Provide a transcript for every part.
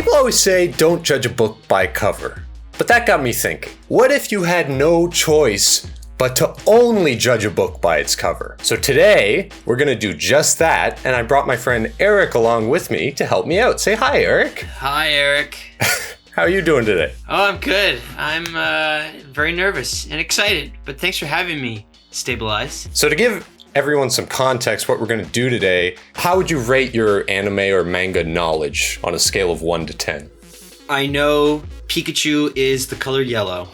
People always say don't judge a book by cover. But that got me thinking. What if you had no choice but to only judge a book by its cover? So today, we're gonna do just that, and I brought my friend Erik along with me to help me out. Say hi, Erik. Hi, Erik. How are you doing today? Oh, I'm good. I'm very nervous and excited, but thanks for having me, Stabilize. So to give everyone some context, what we're gonna do today, how would you rate your anime or manga knowledge on a scale of 1 to 10? I know Pikachu is the color yellow.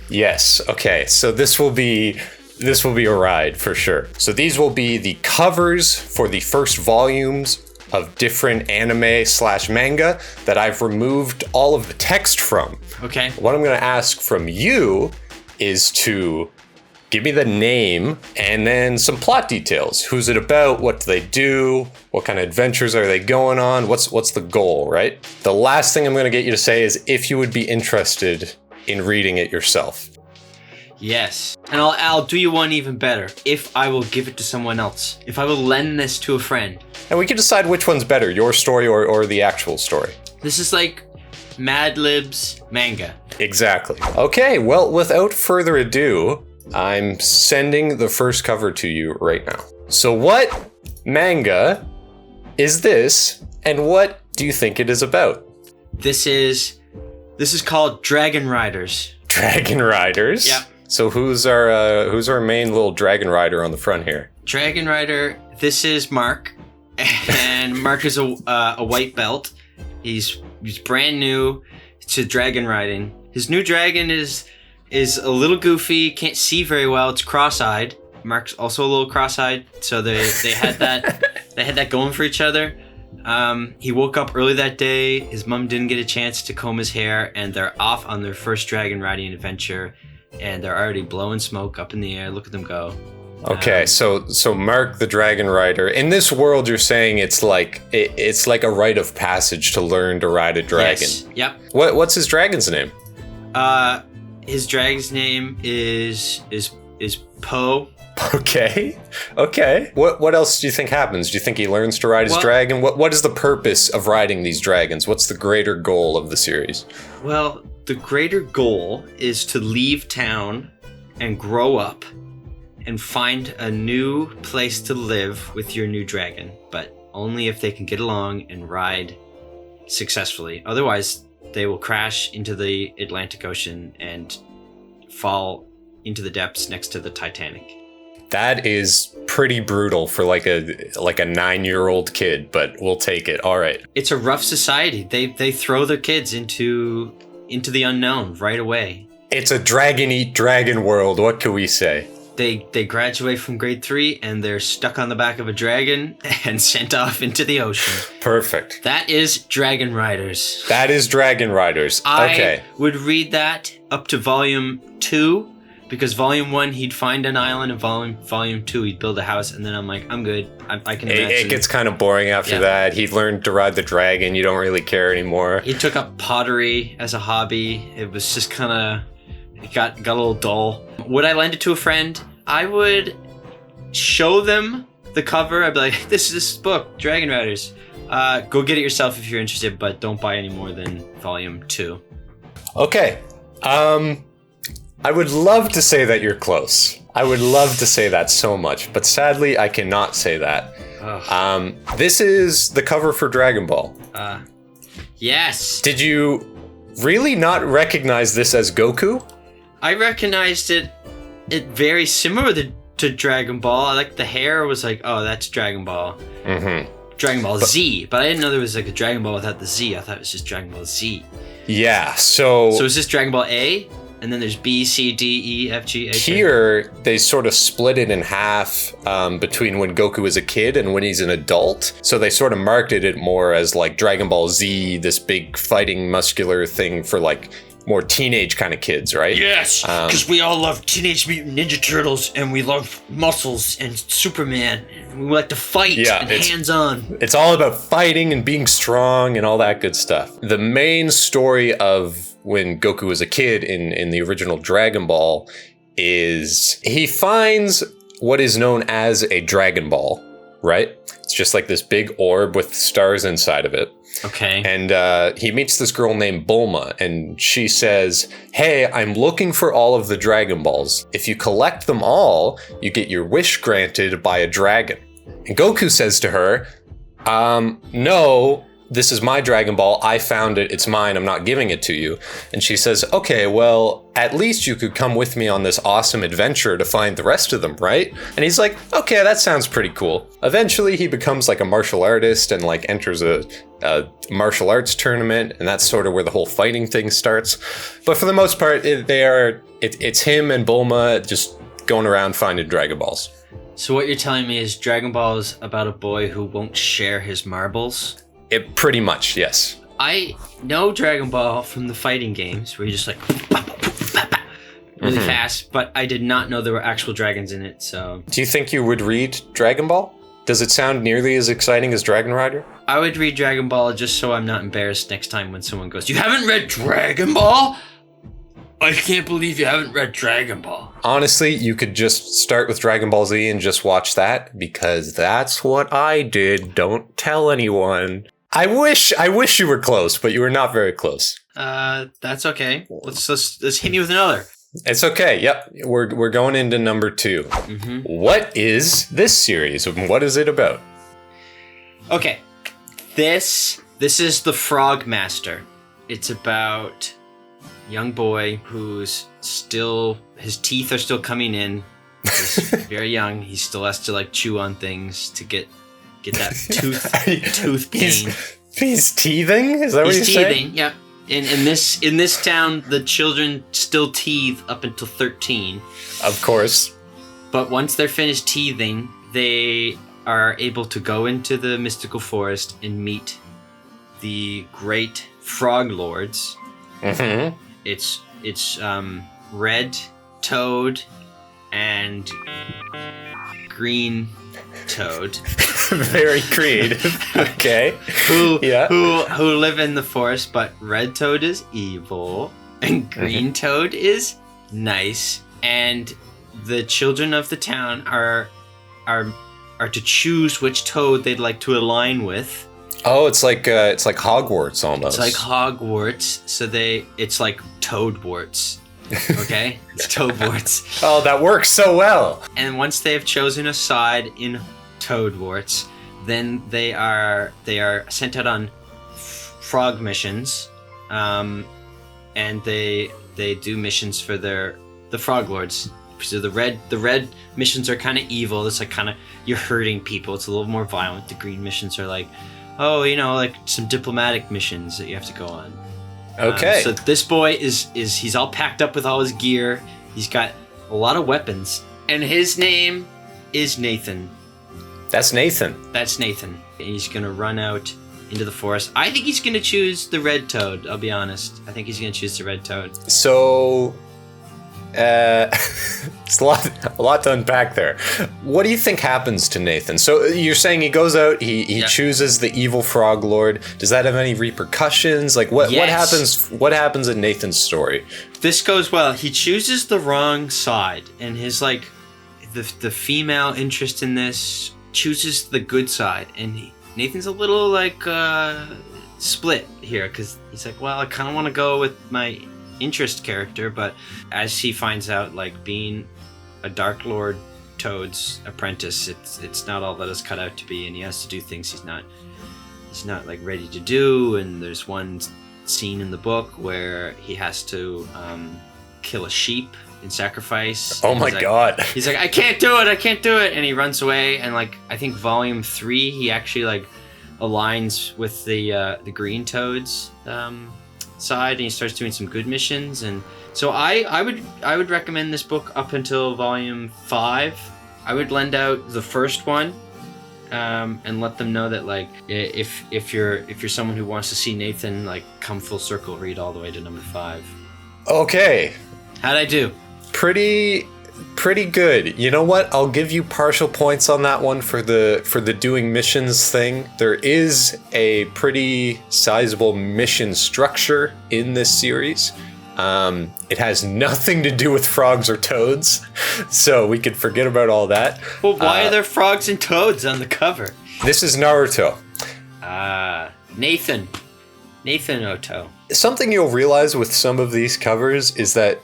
Yes, okay, so this will be a ride for sure. So these will be the covers for the first volumes of different anime/manga that I've removed all of the text from. Okay. What I'm gonna ask from you is to give me the name and then some plot details. Who's it about? What do they do? What kind of adventures are they going on? What's the goal, right? The last thing I'm gonna get you to say is if you would be interested in reading it yourself. Yes. And I'll do you one even better. If I will give it to someone else. If I will lend this to a friend. And we can decide which one's better, your story or the actual story. This is like Mad Lib's manga. Exactly. Okay, well, without further ado, I'm sending the first cover to you right now. So what manga is this, and what do you think it is about? This is called Dragon Riders. Dragon Riders? Yep. So who's our main little dragon rider on the front here? Dragon Rider, this is Mark. And Mark is a white belt. He's brand new to dragon riding. His new dragon is a little goofy, can't see very well. It's cross-eyed. Mark's also a little cross-eyed, so they had that going for each other. He woke up early that day. His mom didn't get a chance to comb his hair, and they're off on their first dragon riding adventure. And they're already blowing smoke up in the air. Look at them go. Okay, so Mark the Dragon Rider. In this world, you're saying it's like a rite of passage to learn to ride a dragon. Yes. Yep. What's his dragon's name? His dragon's name is Poe. Okay. What else do you think happens? Do you think he learns to ride his dragon? What is the purpose of riding these dragons? What's the greater goal of the series? Well, the greater goal is to leave town and grow up and find a new place to live with your new dragon, but only if they can get along and ride successfully. Otherwise, they will crash into the Atlantic Ocean and fall into the depths next to the Titanic. That is pretty brutal for like a 9-year-old kid, but we'll take it. All right. It's a rough society. They throw their kids into the unknown right away. It's a dragon eat dragon world. What can we say? They graduate from grade 3 and they're stuck on the back of a dragon and sent off into the ocean. Perfect. That is Dragon Riders. That is Dragon Riders. Okay. I would read that up to volume 2. Because volume 1, he'd find an island, and volume 2, he'd build a house, and then I'm like, I'm good. I can imagine. It gets kind of boring after that. He'd learned to ride the dragon. You don't really care anymore. He took up pottery as a hobby. It was just kind of, it got a little dull. Would I lend it to a friend? I would show them the cover. I'd be like, this book, Dragon Riders. Go get it yourself if you're interested, but don't buy any more than volume 2. Okay. I would love to say that you're close. I would love to say that so much, but sadly I cannot say that. This is the cover for Dragon Ball. Yes. Did you really not recognize this as Goku? I recognized it very similar to Dragon Ball. I like the hair was like, oh, that's Dragon Ball. Mm-hmm. Dragon Ball Z, but I didn't know there was like a Dragon Ball without the Z. I thought it was just Dragon Ball Z. Yeah, so is this Dragon Ball A? And then there's B, C, D, E, F, G, H. Here, they sort of split it in half between when Goku is a kid and when he's an adult. So they sort of marketed it more as like Dragon Ball Z, this big fighting muscular thing for like more teenage kind of kids, right? Yes, because we all love Teenage Mutant Ninja Turtles and we love muscles and Superman. And we like to fight and hands-on. It's all about fighting and being strong and all that good stuff. The main story of when Goku was a kid in the original Dragon Ball is he finds what is known as a Dragon Ball, right? It's just like this big orb with stars inside of it. Okay. And he meets this girl named Bulma, and she says, "Hey, I'm looking for all of the Dragon Balls. If you collect them all, you get your wish granted by a dragon." And Goku says to her, "No, this is my Dragon Ball. I found it. It's mine. I'm not giving it to you." And she says, "Okay, well, at least you could come with me on this awesome adventure to find the rest of them, right?" And he's like, "Okay, that sounds pretty cool." Eventually, he becomes like a martial artist and like enters a martial arts tournament, and that's sort of where the whole fighting thing starts. But for the most part, it's him and Bulma just going around finding Dragon Balls. So what you're telling me is Dragon Ball is about a boy who won't share his marbles? It pretty much, yes. I know Dragon Ball from the fighting games where you just like really fast, but I did not know there were actual dragons in it, so... Do you think you would read Dragon Ball? Does it sound nearly as exciting as Dragon Rider? I would read Dragon Ball just so I'm not embarrassed next time when someone goes, "You haven't read Dragon Ball? I can't believe you haven't read Dragon Ball." Honestly, you could just start with Dragon Ball Z and just watch that, because that's what I did. Don't tell anyone. I wish you were close, but you were not very close. That's okay. Let's hit me with another. It's okay. Yep. We're going into number 2. What is this series and what is it about? Okay. This is the Frog Master. It's about a young boy who's still, his teeth are still coming in. He's very young. He still has to like chew on things to get that tooth pain. He's teething? Is that what you're saying? He's teething, yeah. In this town, the children still teethe up until 13. Of course. But once they're finished teething, they are able to go into the mystical forest and meet the great frog lords. Mm-hmm. It's Red Toad and Green Toad. Very creative. Okay. Who live in the forest, but Red Toad is evil and Green Toad is nice. And the children of the town are to choose which toad they'd like to align with. Oh, it's like Hogwarts almost. It's like Hogwarts, so it's like Toadwarts. Okay? It's Toadwarts. Oh, that works so well. And once they have chosen a side in Toadwarts, then they are sent out on frog missions, and they do missions for the frog lords. So the red missions are kind of evil. It's like kind of you're hurting people. It's a little more violent. The green missions are like, like some diplomatic missions that you have to go on. Okay. So this boy he's all packed up with all his gear. He's got a lot of weapons, and his name is Nathan. That's Nathan. That's Nathan. And he's gonna run out into the forest. I think he's gonna choose the red toad. I'll be honest. I think he's gonna choose the red toad. So, it's a lot to unpack there. What do you think happens to Nathan? So you're saying he goes out, he chooses the evil frog lord. Does that have any repercussions? Like what happens in Nathan's story? This goes well. He chooses the wrong side, and his like the female interest in this chooses the good side, and Nathan's a little like split here because he's like, well, I kind of want to go with my interest character, but as he finds out, like being a Dark Lord Toad's apprentice, it's not all that it's cut out to be, and he has to do things he's not like ready to do. And there's one scene in the book where he has to kill a sheep in sacrifice. Oh my god. He's like, I can't do it, and he runs away. And like I think volume 3 he actually like aligns with the green toads side, and he starts doing some good missions. And so I would recommend this book up until volume 5. I would lend out the first one and let them know that like if you're someone who wants to see Nathan like come full circle, read all the way to number 5. Okay. How'd I do? Pretty good. You know what? I'll give you partial points on that one for the doing missions thing. There is a pretty sizable mission structure in this series. It has nothing to do with frogs or toads, so we could forget about all that. Well, why are there frogs and toads on the cover? This is Naruto. Nathan Oto. Something you'll realize with some of these covers is that,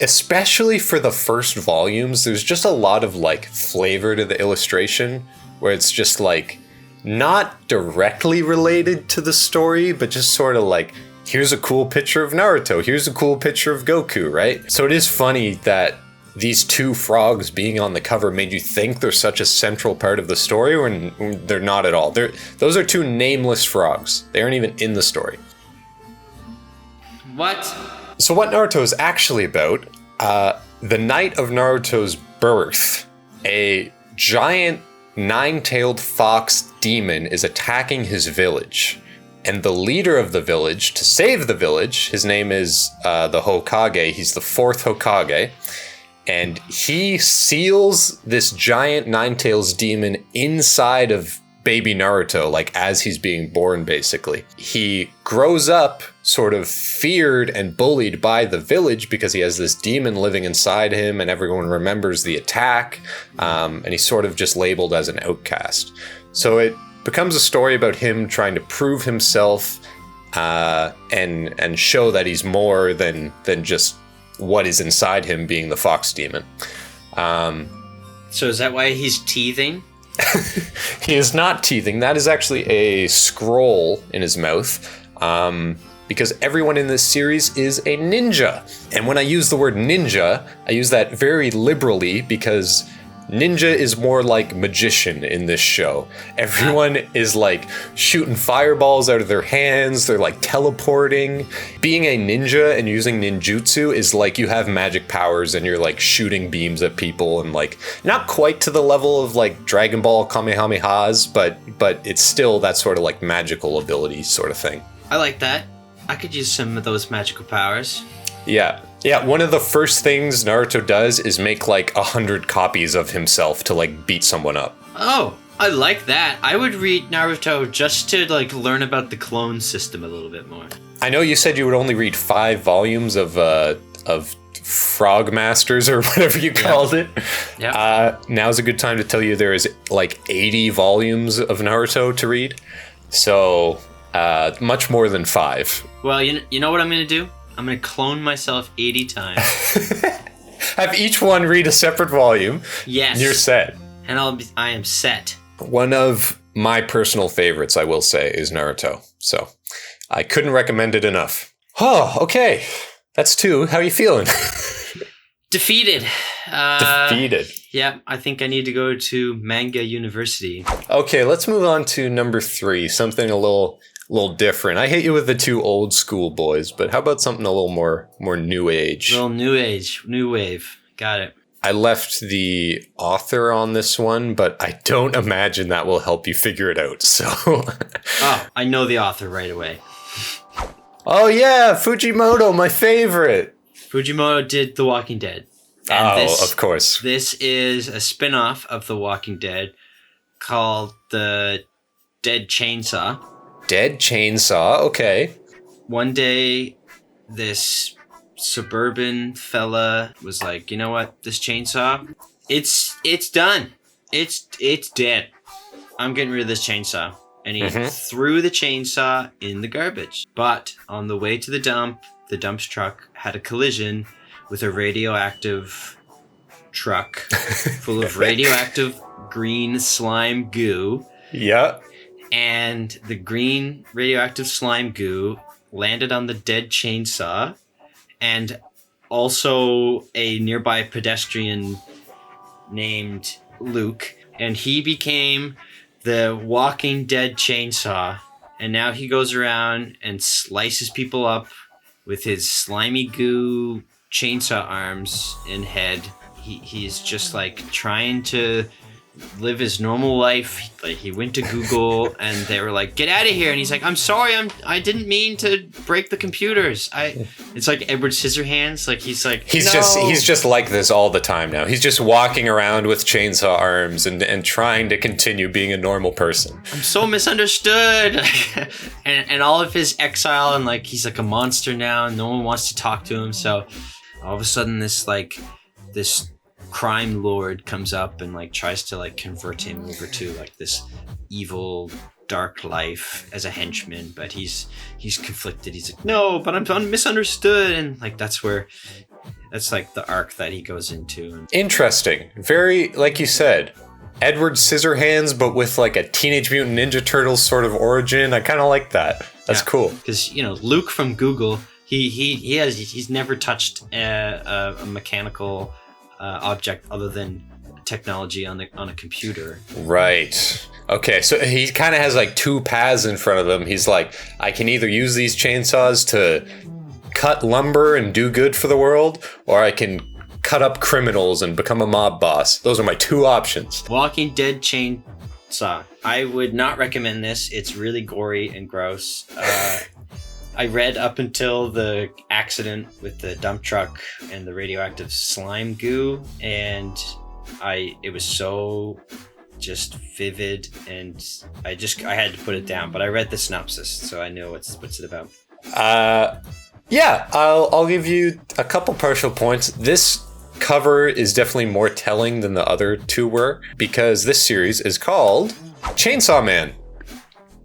especially for the first volumes, there's just a lot of like flavor to the illustration where it's just like not directly related to the story, but just sort of like, here's a cool picture of Naruto, here's a cool picture of Goku, right? So it is funny that these two frogs being on the cover made you think they're such a central part of the story when they're not at all. Those are two nameless frogs. They aren't even in the story. What? So what Naruto is actually about, the night of Naruto's birth, a giant nine-tailed fox demon is attacking his village. And the leader of the village, to save the village, his name is the Hokage. He's the fourth Hokage. And he seals this giant nine-tails demon inside of baby Naruto, like as he's being born, basically. He grows up sort of feared and bullied by the village because he has this demon living inside him and everyone remembers the attack. And he's sort of just labeled as an outcast. So it becomes a story about him trying to prove himself and show that he's more than just what is inside him, being the fox demon. So is that why he's teething? He is not teething. That is actually a scroll in his mouth. Because everyone in this series is a ninja. And when I use the word ninja, I use that very liberally because ninja is more like magician in this show. Everyone is like shooting fireballs out of their hands. They're like teleporting. Being a ninja and using ninjutsu is like you have magic powers and you're like shooting beams at people and like not quite to the level of like Dragon Ball Kamehamehas, but it's still that sort of like magical ability sort of thing. I like that. I could use some of those magical powers. Yeah. Yeah, one of the first things Naruto does is make like 100 copies of himself to like beat someone up. Oh, I like that. I would read Naruto just to like learn about the clone system a little bit more. I know you said you would only read 5 volumes of Frog Masters or whatever you called it. Yeah. Now's a good time to tell you there is like 80 volumes of Naruto to read. So much more than 5. Well, you know what I'm going to do? I'm going to clone myself 80 times. Have each one read a separate volume. Yes. And you're set. And I am set. One of my personal favorites, I will say, is Naruto. So I couldn't recommend it enough. Oh, okay. That's 2. How are you feeling? Defeated. Defeated. Yeah, I think I need to go to Manga University. Okay, let's move on to number 3. Something a little different. I hate you with the 2 old school boys, but how about something a little more new age? A little new age, new wave. Got it. I left the author on this one, but I don't imagine that will help you figure it out. So, oh, I know the author right away. Oh yeah, Fujimoto, my favorite. Fujimoto did The Walking Dead. And of course. This is a spin-off of The Walking Dead called The Dead Chainsaw. Dead Chainsaw, okay. One day, this suburban fella was like, you know what, this chainsaw, it's done. It's dead. I'm getting rid of this chainsaw. And he threw the chainsaw in the garbage. But on the way to the dump's truck had a collision with a radioactive truck full of radioactive green slime goo. Yeah. And the green radioactive slime goo landed on the dead chainsaw and also a nearby pedestrian named Luke. And he became the Walking Dead chainsaw. And now he goes around and slices people up with his slimy goo chainsaw arms and head. He's just like trying to live his normal life. Like he went to Google and they were like, "Get out of here!" And he's like, "I'm sorry, I didn't mean to break the computers." It's like Edward Scissorhands. Like he's just like this all the time now. He's just walking around with chainsaw arms and trying to continue being a normal person. I'm so misunderstood. and all of his exile and like he's like a monster now and no one wants to talk to him. So all of a sudden this crime lord comes up and like tries to like convert him over to like this evil dark life as a henchman, but he's conflicted. He's like, no, but I'm misunderstood, and like that's like the arc that he goes into. Interesting. Very, like you said, Edward Scissorhands, but with like a Teenage Mutant Ninja Turtles sort of origin. I kind of like that. That's cool. Because Luke from Google, he's never touched a mechanical object other than technology on a computer. Right. Okay, so he kind of has like two paths in front of him. He's like, I can either use these chainsaws to cut lumber and do good for the world, or I can cut up criminals and become a mob boss. Those are my two options. Walking Dead chainsaw. I would not recommend this. It's really gory and gross. I read up until the accident with the dump truck and the radioactive slime goo, and it was so just vivid, and I had to put it down. But I read the synopsis, so I know what's it about. Yeah, I'll give you a couple partial points. This cover is definitely more telling than the other two were, because this series is called Chainsaw Man.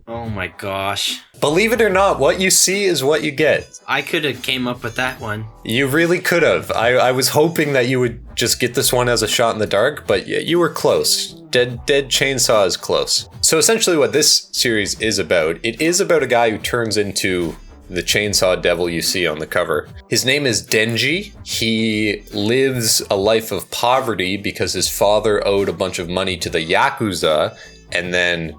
Oh my gosh. Believe it or not, what you see is what you get. I could have came up with that one. You really could have. I was hoping that you would just get this one as a shot in the dark, but you were close. Dead Chainsaw is close. So essentially what this series is about, it is about a guy who turns into the chainsaw devil you see on the cover. His name is Denji. He lives a life of poverty because his father owed a bunch of money to the Yakuza and then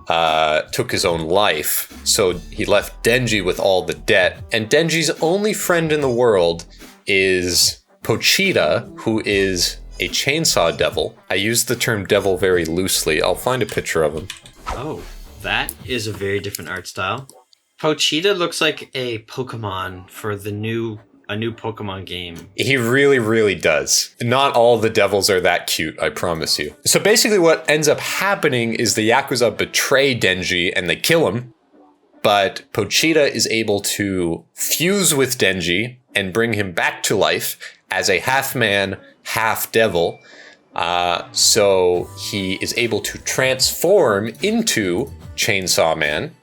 took his own life. So he left Denji with all the debt. And Denji's only friend in the world is Pochita, who is a chainsaw devil. I use the term devil very loosely. I'll find a picture of him. Oh, that is a very different art style. Pochita looks like a Pokemon for a new Pokemon game. He really, really does. Not all the devils are that cute, I promise you. So basically what ends up happening is the Yakuza betray Denji and they kill him, but Pochita is able to fuse with Denji and bring him back to life as a half man, half devil. So he is able to transform into Chainsaw Man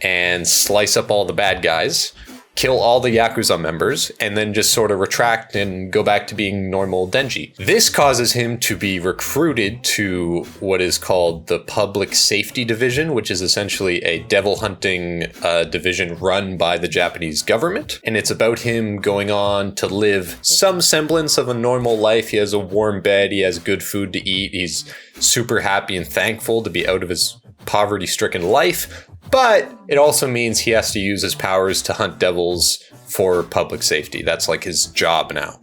and slice up all the bad guys, kill all the Yakuza members, and then just sort of retract and go back to being normal Denji. This causes him to be recruited to what is called the Public Safety Division, which is essentially a devil hunting division run by the Japanese government. And it's about him going on to live some semblance of a normal life. He has a warm bed, he has good food to eat, he's super happy and thankful to be out of his poverty-stricken life. But it also means he has to use his powers to hunt devils for public safety. That's like his job now.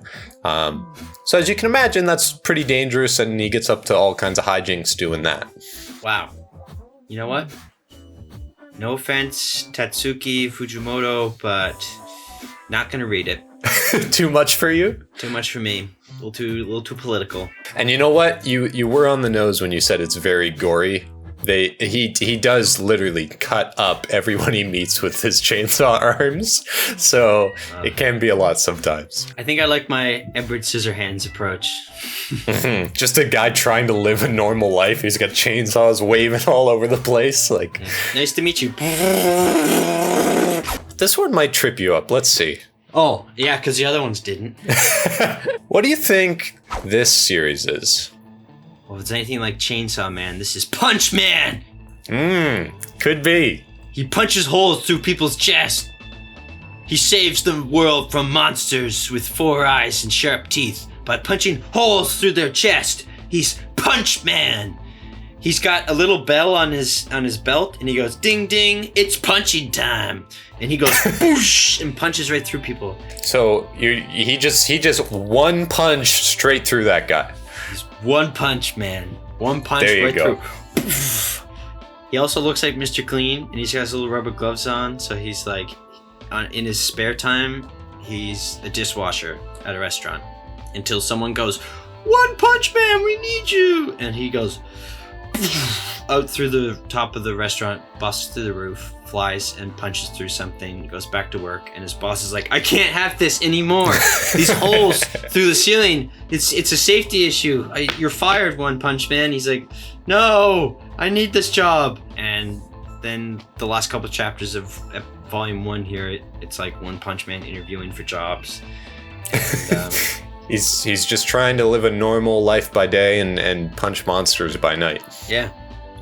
So as you can imagine, that's pretty dangerous, and he gets up to all kinds of hijinks doing that. Wow. You know what? No offense, Tatsuki Fujimoto, but not gonna read it. Too much for you? Too much for me. A little too political. And you know what? You were on the nose when you said it's very gory. He does literally cut up everyone he meets with his chainsaw arms, so it can be a lot sometimes. I think I like my Edward Scissorhands approach. Just a guy trying to live a normal life. He's got chainsaws waving all over the place. Like, nice to meet you. This one might trip you up. Let's see. Oh, yeah, because the other ones didn't. What do you think this series is? Well, if it's anything like Chainsaw Man, this is Punch Man! Could be. He punches holes through people's chest. He saves the world from monsters with 4 eyes and sharp teeth by punching holes through their chest. He's Punch Man! He's got a little bell on his belt, and he goes, ding ding, it's punching time. And he goes, boosh, and punches right through people. So he just one punch straight through that guy. He's One Punch Man. One punch there you right go. through. He also looks like Mr. Clean, and he's got his little rubber gloves on, so he's like, in his spare time, he's a dishwasher at a restaurant. Until someone goes, One Punch Man, we need you! And he goes out through the top of the restaurant, busts through the roof, flies and punches through something, goes back to work, and his boss is like, I can't have this anymore. These holes through the ceiling, it's a safety issue. You're fired, One Punch Man. He's like, no, I need this job. And then the last couple of chapters of volume 1 here, it's like One Punch Man interviewing for jobs. And, he's just trying to live a normal life by day and punch monsters by night. Yeah.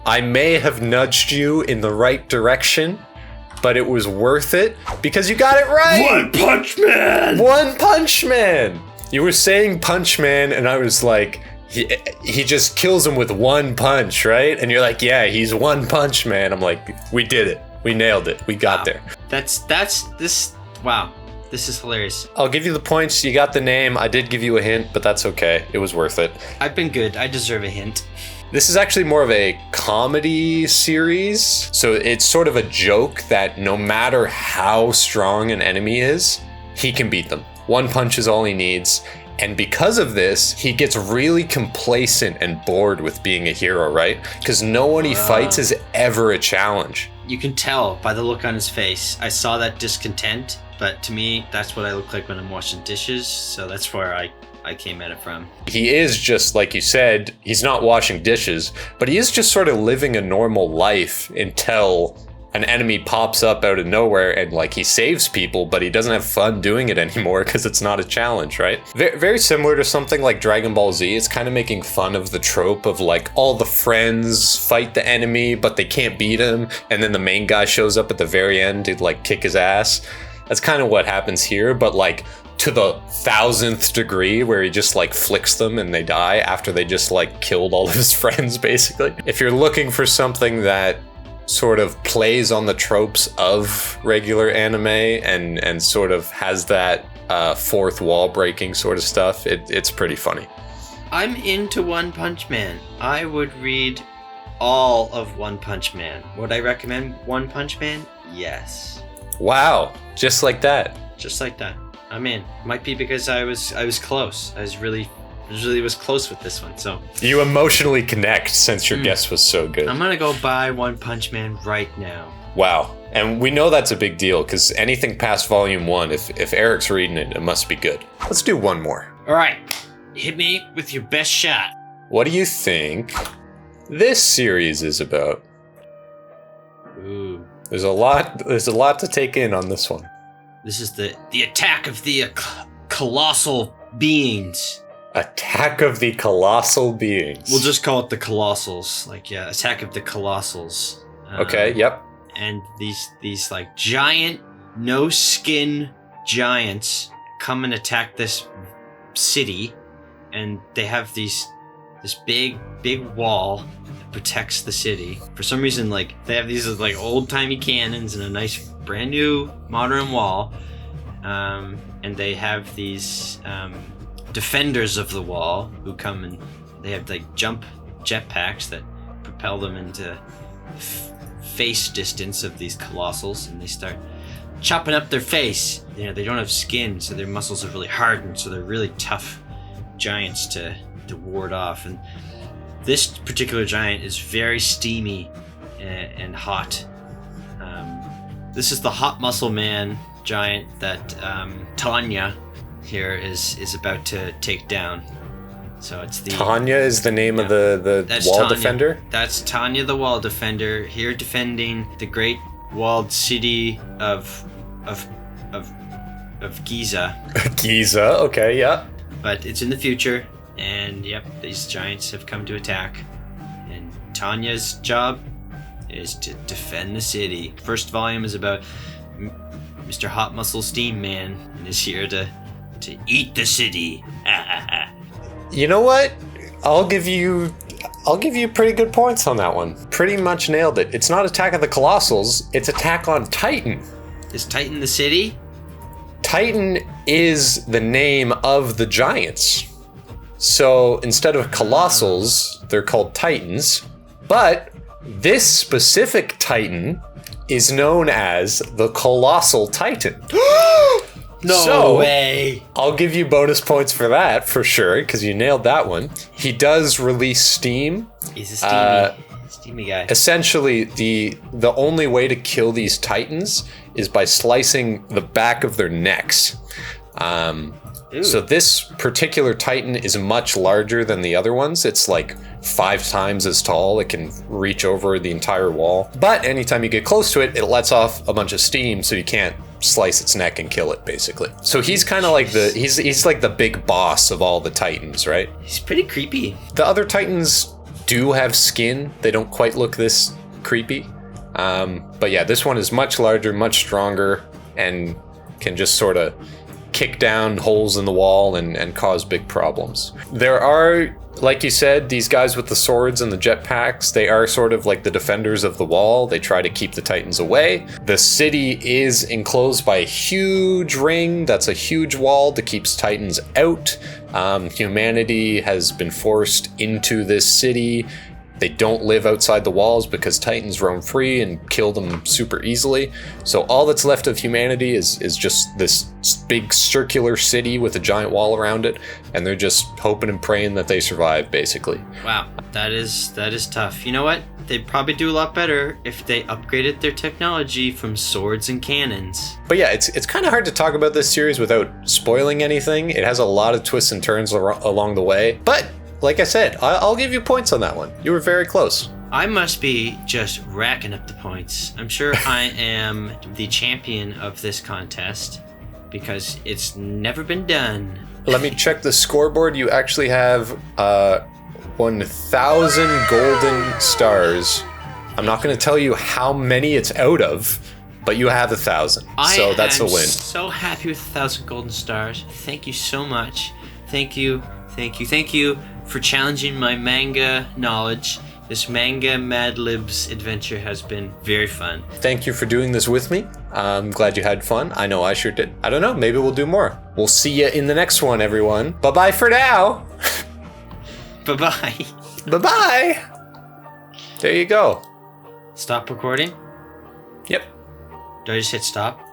I may have nudged you in the right direction, but it was worth it because you got it right. One Punch Man. One Punch Man. You were saying Punch Man, and I was like, he just kills him with one punch, right? And you're like, yeah, he's One Punch Man. I'm like, we did it. We nailed it. We got there. That's this. Wow. This is hilarious. I'll give you the points. You got the name. I did give you a hint, but that's okay. It was worth it. I've been good. I deserve a hint. This is actually more of a comedy series. So it's sort of a joke that no matter how strong an enemy is, he can beat them. One punch is all he needs. And because of this, he gets really complacent and bored with being a hero, right? Because no one he fights is ever a challenge. You can tell by the look on his face. I saw that discontent, but to me, that's what I look like when I'm washing dishes. So that's where I came at it from. He is just, like you said, he's not washing dishes, but he is just sort of living a normal life until an enemy pops up out of nowhere and like he saves people, but he doesn't have fun doing it anymore because it's not a challenge, right? Very similar to something like Dragon Ball Z. It's kind of making fun of the trope of like all the friends fight the enemy, but they can't beat him. And then the main guy shows up at the very end to like kick his ass. That's kind of what happens here, but like to the 1000th degree where he just like flicks them and they die after they just like killed all of his friends, basically. If you're looking for something that sort of plays on the tropes of regular anime and sort of has that fourth wall breaking sort of stuff, it's pretty funny. I'm into One Punch Man. I would read all of One Punch Man. Would I recommend One Punch Man? Yes. Wow, just like that. Just like that. I'm in. Might be because I was close. I really was close with this one. So you emotionally connect since your guess was so good. I'm gonna go buy One Punch Man right now. Wow. And we know that's a big deal because anything past volume 1, if Eric's reading it, it must be good. Let's do one more. All right, hit me with your best shot. What do you think this series is about? Ooh. There's a lot to take in on this one. This is the attack of the colossal beings. Attack of the Colossal Beings. We'll just call it the Colossals. Like, yeah, Attack of the Colossals. Okay, yep. And these like giant, no skin giants come and attack this city, and they have this big wall that protects the city. For some reason, like they have these like old timey cannons and a nice brand new modern wall, and they have these defenders of the wall who come and they have like jump jetpacks that propel them into face distance of these colossals, and they start chopping up their face. You know, they don't have skin, so their muscles are really hardened, so they're really tough giants to ward off. And this particular giant is very steamy and hot. This is the Hot Muscle Man giant that Tanya here is about to take down. So it's the Tanya is the name of the wall Tanya. Defender. That's Tanya, the wall defender, here defending the great walled city of Giza. Giza, okay, yeah. But it's in the future, and yep, these giants have come to attack. And Tanya's job is to defend the city. First volume is about Mr. Hot Muscle Steam Man, and is here to eat the city. You know what? I'll give you pretty good points on that one. Pretty much nailed it. It's not Attack of the Colossals, it's Attack on Titan. Is Titan the city? Titan is the name of the giants. So instead of Colossals, they're called Titans. But this specific Titan is known as the Colossal Titan. No way. I'll give you bonus points for that, for sure, because you nailed that one. He does release steam. He's a steamy guy. Essentially, the only way to kill these titans is by slicing the back of their necks. Ooh. So this particular Titan is much larger than the other ones. It's like 5 times as tall. It can reach over the entire wall. But anytime you get close to it, it lets off a bunch of steam, so you can't slice its neck and kill it, basically. So he's kind of like he's like the big boss of all the Titans, right? He's pretty creepy. The other Titans do have skin. They don't quite look this creepy. But yeah, this one is much larger, much stronger, and can just sort of kick down holes in the wall and cause big problems. There are, like you said, these guys with the swords and the jetpacks, they are sort of like the defenders of the wall. They try to keep the Titans away. The city is enclosed by a huge ring. That's a huge wall that keeps Titans out. Humanity has been forced into this city. They don't live outside the walls because Titans roam free and kill them super easily. So all that's left of humanity is just this big circular city with a giant wall around it, and they're just hoping and praying that they survive, basically. Wow, that is tough. You know what? They'd probably do a lot better if they upgraded their technology from swords and cannons. But yeah, it's kind of hard to talk about this series without spoiling anything. It has a lot of twists and turns along the way, but like I said, I'll give you points on that one. You were very close. I must be just racking up the points. I'm sure I am the champion of this contest because it's never been done. Let me check the scoreboard. You actually have 1,000 golden stars. I'm not going to tell you how many it's out of, but you have 1,000. So that's a win. I'm so happy with 1,000 golden stars. Thank you so much. Thank you for challenging my manga knowledge. This manga Mad Libs adventure has been very fun. Thank you for doing this with me. I'm glad you had fun. I know I sure did. I don't know, maybe we'll do more. We'll see you in the next one, everyone. Bye-bye for now. Bye-bye. Bye-bye. There you go. Stop recording? Yep. Do I just hit stop?